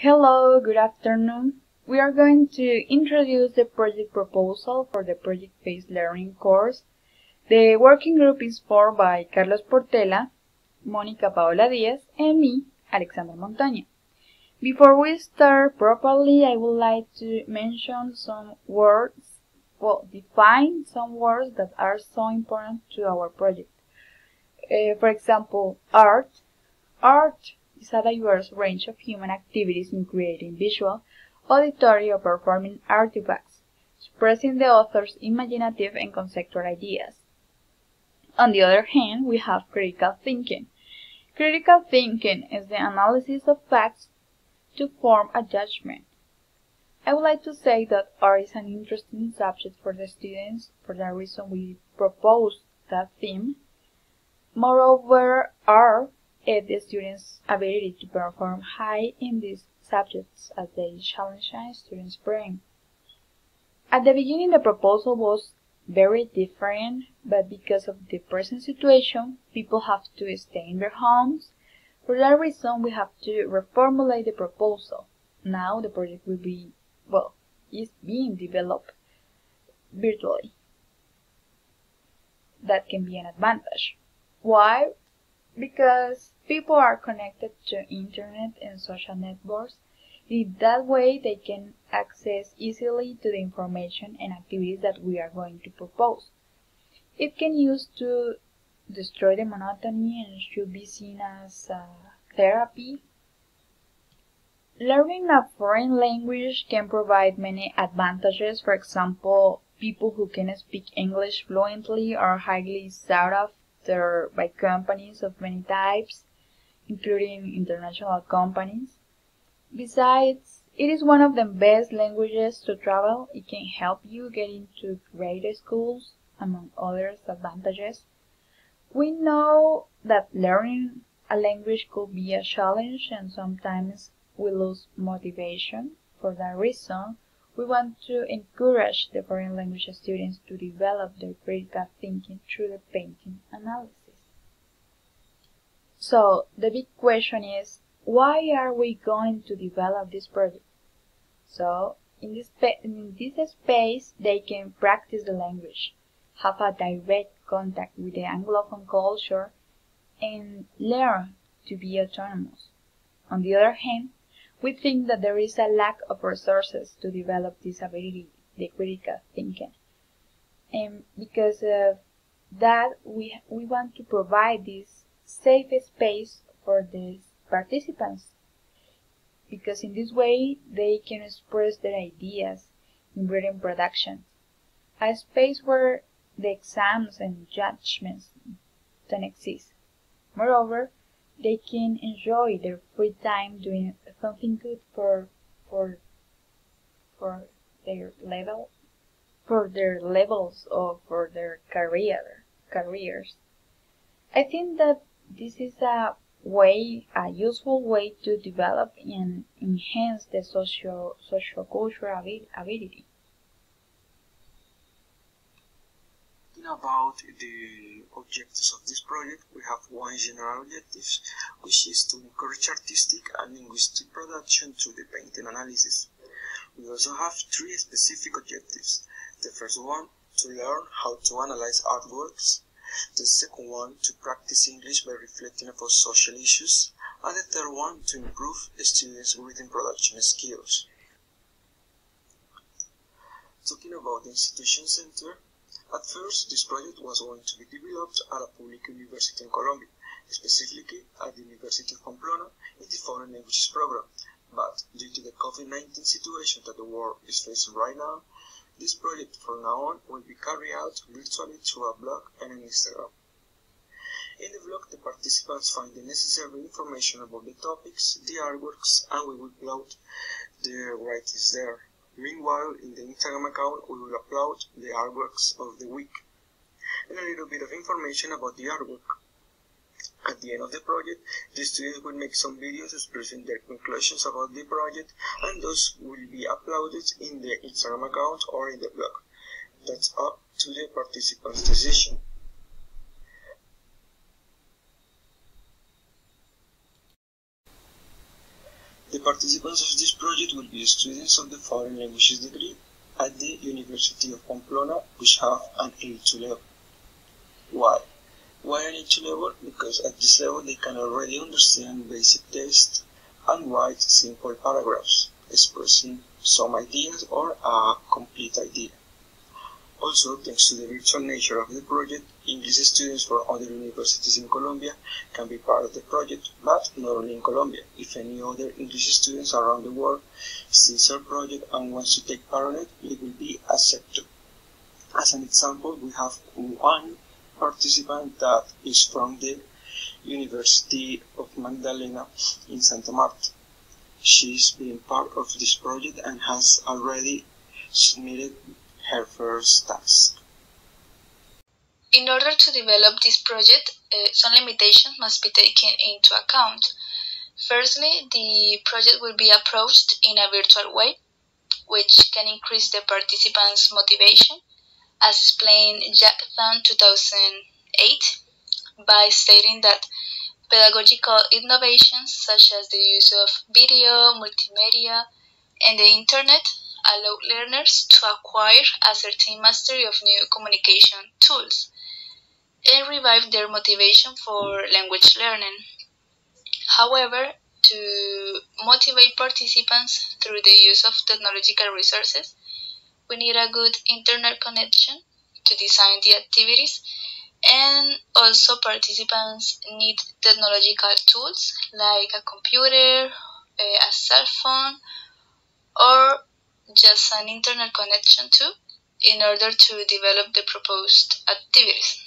Hello, good afternoon. We are going to introduce the project proposal for the project-based learning course. The working group is formed by Carlos Portela, Mónica Paola Díaz, and me, Alexandra Montaña. Before we start properly, I would like to mention some words, define some words that are so important to our project. For example, art. Art is a diverse range of human activities in creating visual, auditory, or performing artifacts, expressing the author's imaginative and conceptual ideas. On the other hand, we have critical thinking. Critical thinking is the analysis of facts to form a judgment. I would like to say that art is an interesting subject for the students. For that reason, we propose that theme. Moreover, art is the students' ability to perform high in these subjects as they challenge a student's brain. At the beginning, the proposal was very different, but because of the present situation, people have to stay in their homes. For that reason, we have to reformulate the proposal. Now the project will be, is being developed virtually. That can be an advantage. Why? Because people are connected to internet and social networks. In that way, they can access easily to the information and activities that we are going to propose. It can use to destroy the monotony and should be seen as therapy. Learning a foreign language can provide many advantages. For example, people who can speak English fluently are highly sought after by companies of many types, including international companies. Besides, it is one of the best languages to travel. It can help you get into great schools, among other advantages. We know that learning a language could be a challenge and sometimes we lose motivation. For that reason, we want to encourage the foreign language students to develop their critical thinking through the painting analysis. So, the big question is, why are we going to develop this project? So, in this space, they can practice the language, have a direct contact with the Anglophone culture, and learn to be autonomous. On the other hand, we think that there is a lack of resources to develop this ability, the critical thinking. And because of that, we want to provide this safe space for these participants. Because in this way, they can express their ideas in written productions. A space where the exams and judgments don't exist. Moreover, they can enjoy their free time doing something good for their levels or for their careers. I think that this is a useful way to develop and enhance the socio-cultural ability. About the objectives of this project, we have one general objective, which is to encourage artistic and linguistic production through the painting analysis. We also have three specific objectives. The first one, to learn how to analyze artworks. The second one, to practice English by reflecting about social issues. And the third one, to improve the students' written production skills. Talking about the institution center, at first, this project was going to be developed at a public university in Colombia, specifically at the University of Pamplona in the Foreign Languages program. But due to the COVID-19 situation that the world is facing right now, this project from now on will be carried out virtually through a blog and an Instagram. In the blog, the participants find the necessary information about the topics, the artworks, and we will upload their writings there. Meanwhile, in the Instagram account, we will upload the artworks of the week and a little bit of information about the artwork. At the end of the project, the students will make some videos expressing their conclusions about the project, and those will be uploaded in the Instagram account or in the blog. That's up to the participants' decision. The participants of this project will be students of the foreign languages degree at the University of Pamplona, which have an A2 level. Why? Why an A2 level? Because at this level they can already understand basic text and write simple paragraphs expressing some ideas or a complete idea. Also, thanks to the virtual nature of the project, English students from other universities in Colombia can be part of the project, but not only in Colombia. If any other English students around the world sees our project and wants to take part in it, it will be accepted. As an example, we have one participant that is from the University of Magdalena in Santa Marta. She's been part of this project and has already submitted her first task. In order to develop this project, some limitations must be taken into account. Firstly, the project will be approached in a virtual way, which can increase the participants' motivation, as explained Jacques Thun 2008, by stating that pedagogical innovations such as the use of video, multimedia, and the internet allow learners to acquire a certain mastery of new communication tools and revive their motivation for language learning. However, to motivate participants through the use of technological resources, we need a good internet connection to design the activities, and also participants need technological tools like a computer, a cell phone, or just an internet connection too, in order to develop the proposed activities.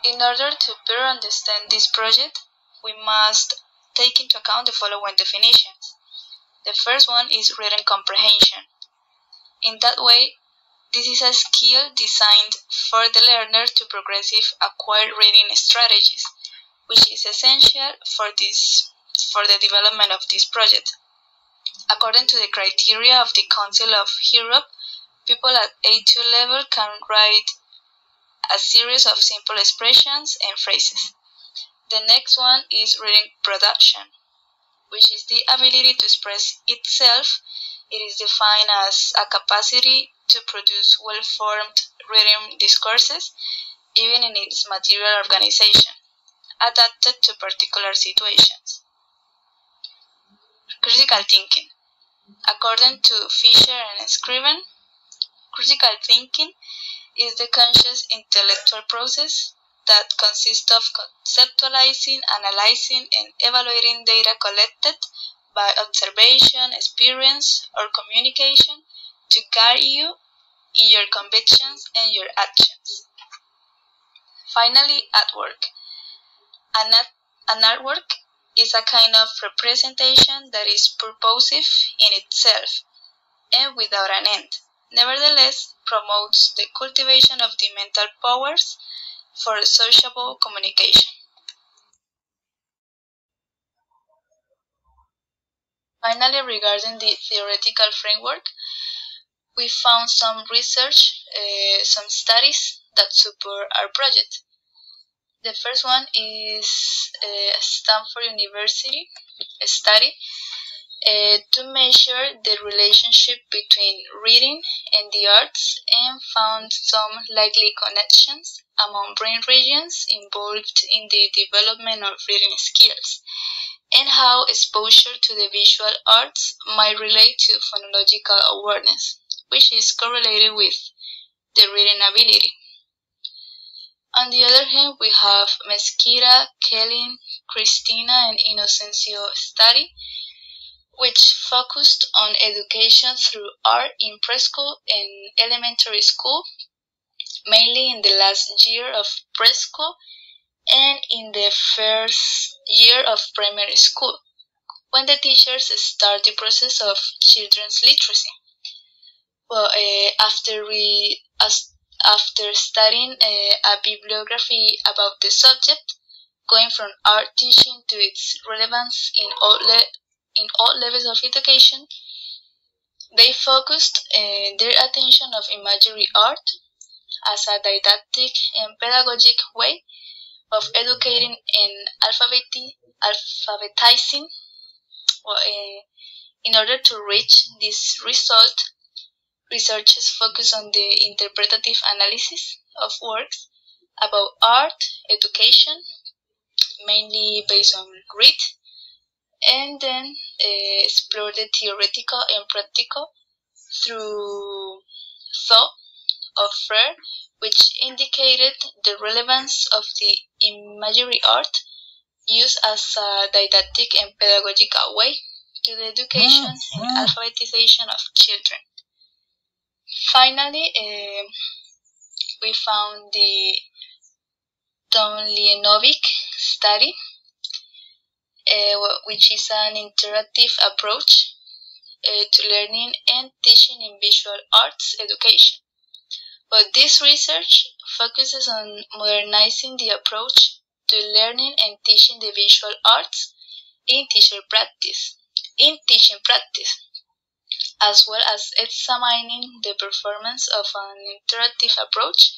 In order to better understand this project, we must take into account the following definitions. The first one is reading comprehension. In that way, this is a skill designed for the learner to progressively acquire reading strategies, which is essential for the development of this project. According to the criteria of the Council of Europe, people at A2 level can write a series of simple expressions and phrases. The next one is reading production, which is the ability to express itself. It is defined as a capacity to produce well-formed reading discourses, even in its material organization, adapted to particular situations. Critical thinking. According to Fisher and Scriven, critical thinking is the conscious intellectual process that consists of conceptualizing, analyzing, and evaluating data collected by observation, experience, or communication to guide you in your convictions and your actions. Finally, artwork. An artwork is a kind of representation that is purposive in itself and without an end. Nevertheless, promotes the cultivation of the mental powers for sociable communication. Finally, regarding the theoretical framework, we found some research, some studies that support our project. The first one is Stanford University study to measure the relationship between reading and the arts, and found some likely connections among brain regions involved in the development of reading skills, and how exposure to the visual arts might relate to phonological awareness, which is correlated with the reading ability. On the other hand, we have Mesquita, Kelly, Cristina, and Inocencio study, which focused on education through art in preschool and elementary school, mainly in the last year of preschool and in the first year of primary school, when the teachers start the process of children's literacy. Well, after studying a bibliography about the subject, going from art teaching to its relevance in all levels of education, they focused their attention of imagery art as a didactic and pedagogic way of educating and alphabetizing. In order to reach this result, researchers focus on the interpretative analysis of works about art, education, mainly based on grit, and then explore the theoretical and practical through thought of Freire, which indicated the relevance of the imagery art used as a didactic and pedagogical way to the education and alphabetization of children. Finally, we found the Tomljenovic study, which is an interactive approach to learning and teaching in visual arts education. But this research focuses on modernizing the approach to learning and teaching the visual arts in teaching practice, as well as examining the performance of an interactive approach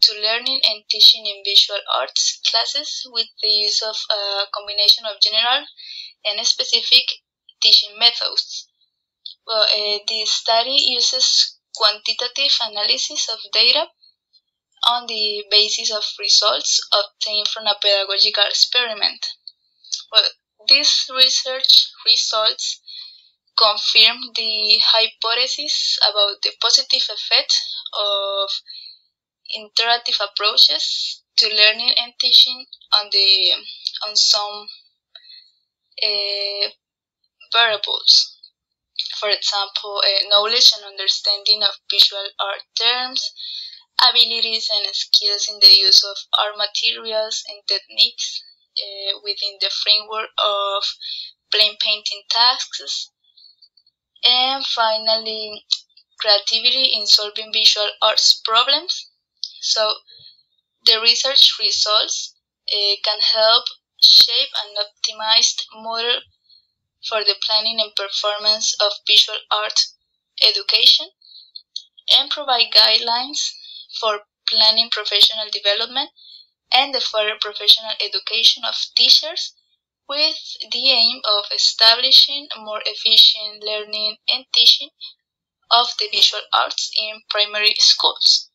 to learning and teaching in visual arts classes with the use of a combination of general and specific teaching methods. The study uses quantitative analysis of data on the basis of results obtained from a pedagogical experiment. These research results confirm the hypothesis about the positive effect of interactive approaches to learning and teaching on some variables. For example, knowledge and understanding of visual art terms, abilities and skills in the use of art materials and techniques within the framework of plain painting tasks, and finally, creativity in solving visual arts problems. So, the research results can help shape an optimized model for the planning and performance of visual art education, and provide guidelines for planning professional development and the further professional education of teachers, with the aim of establishing more efficient learning and teaching of the visual arts in primary schools.